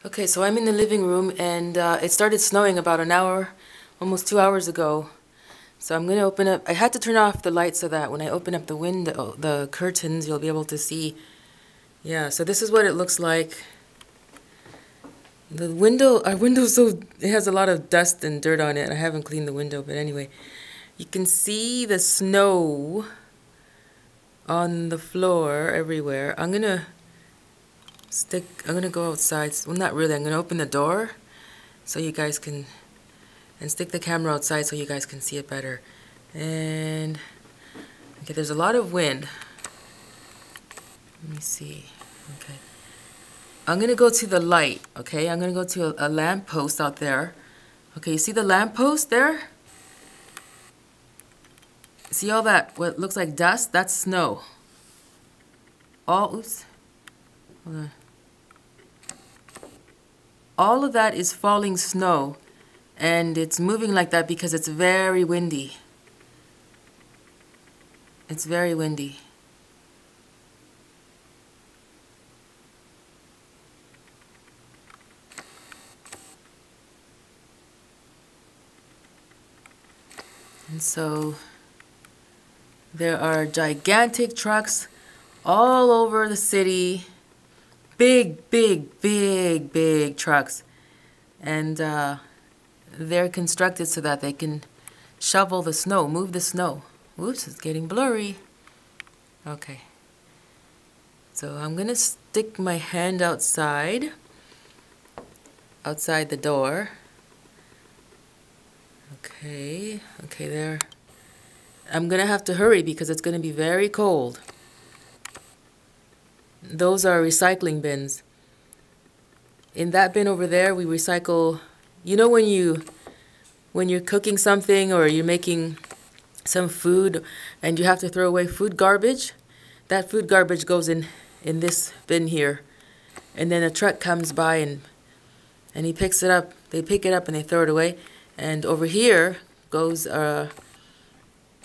Okay, so I'm in the living room and it started snowing about an hour, almost 2 hours ago. So I'm going to open up, I had to turn off the light so that when I open up the window, the curtains, you'll be able to see. Yeah, so this is what it looks like. The window, our window's so, it has a lot of dust and dirt on it. I haven't cleaned the window, but anyway. You can see the snow on the floor everywhere. I'm gonna go outside. Well, not really. I'm gonna open the door so you guys can, and stick the camera outside so you guys can see it better. And okay, there's a lot of wind. Let me see. Okay, I'm gonna go to the light. Okay, I'm gonna go to a lamp post out there. Okay, you see the lamp post there? See all that, what looks like dust? That's snow. Oops. Hold on. All of that is falling snow, and it's moving like that because it's very windy. It's very windy. And so there are gigantic trucks all over the city. Big, big, big, big trucks. And they're constructed so that they can shovel the snow, move the snow. Oops, it's getting blurry. Okay. So I'm going to stick my hand outside the door. Okay, there. I'm going to have to hurry because it's going to be very cold. Those are recycling bins. In that bin over there, we recycle, you know, when you're cooking something or you're making some food and you have to throw away food garbage, that food garbage goes in this bin here. And then a truck comes by and he picks it up. They pick it up and they throw it away. And over here goes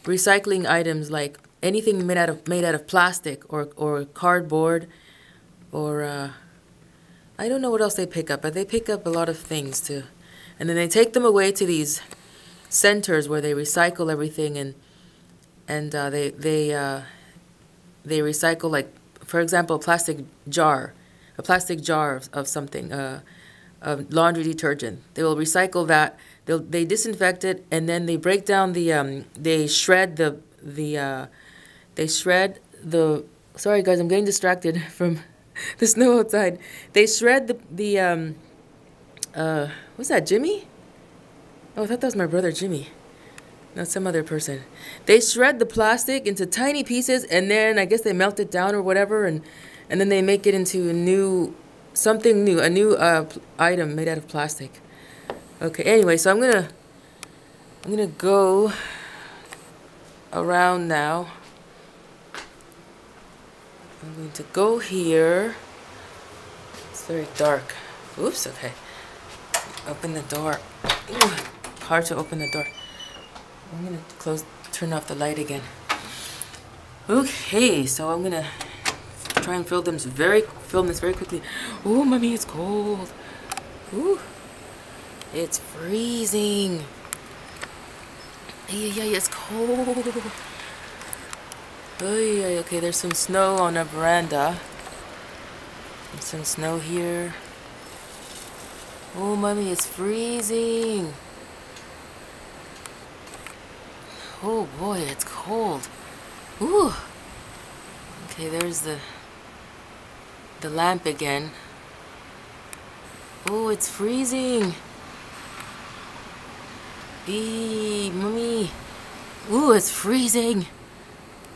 recycling items like anything made out of plastic or cardboard or I don't know what else they pick up, but they pick up a lot of things too. And then they take them away to these centers where they recycle everything and they recycle, like, for example, a plastic jar of something, of laundry detergent. They will recycle that. They disinfect it, and then they break down they shred the sorry guys, I'm getting distracted from the snow outside. They shred what's that, Jimmy? Oh, I thought that was my brother Jimmy. No, some other person. They shred the plastic into tiny pieces, and then I guess they melt it down or whatever, and then they make it into a new item made out of plastic. Okay, anyway, so I'm gonna go around now. I'm going to go here. It's very dark. Oops, okay. Open the door. Ooh, hard to open the door. I'm gonna turn off the light again. Okay, so I'm gonna try and film this very quickly. Oh, mommy, it's cold. Ooh, it's freezing. Yeah, it's cold. Okay, there's some snow on the veranda. There's some snow here. Oh, mommy, it's freezing. Oh boy, it's cold. Ooh. Okay, there's the lamp again. Oh, it's freezing. Eee, mommy. Ooh, it's freezing.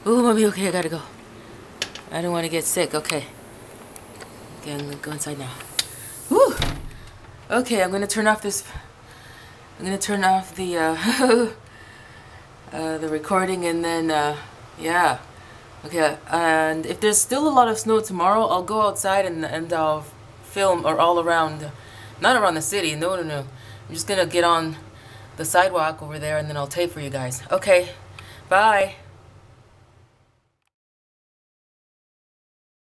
Ooh, mommy, okay, I gotta go. I don't want to get sick, okay. Okay, I'm gonna go inside now. Woo! Okay, I'm gonna turn off the the recording, and then yeah. Okay, and if there's still a lot of snow tomorrow, I'll go outside and I'll film, or all around, not around the city, no. I'm just gonna get on the sidewalk over there and then I'll tape for you guys. Okay, bye.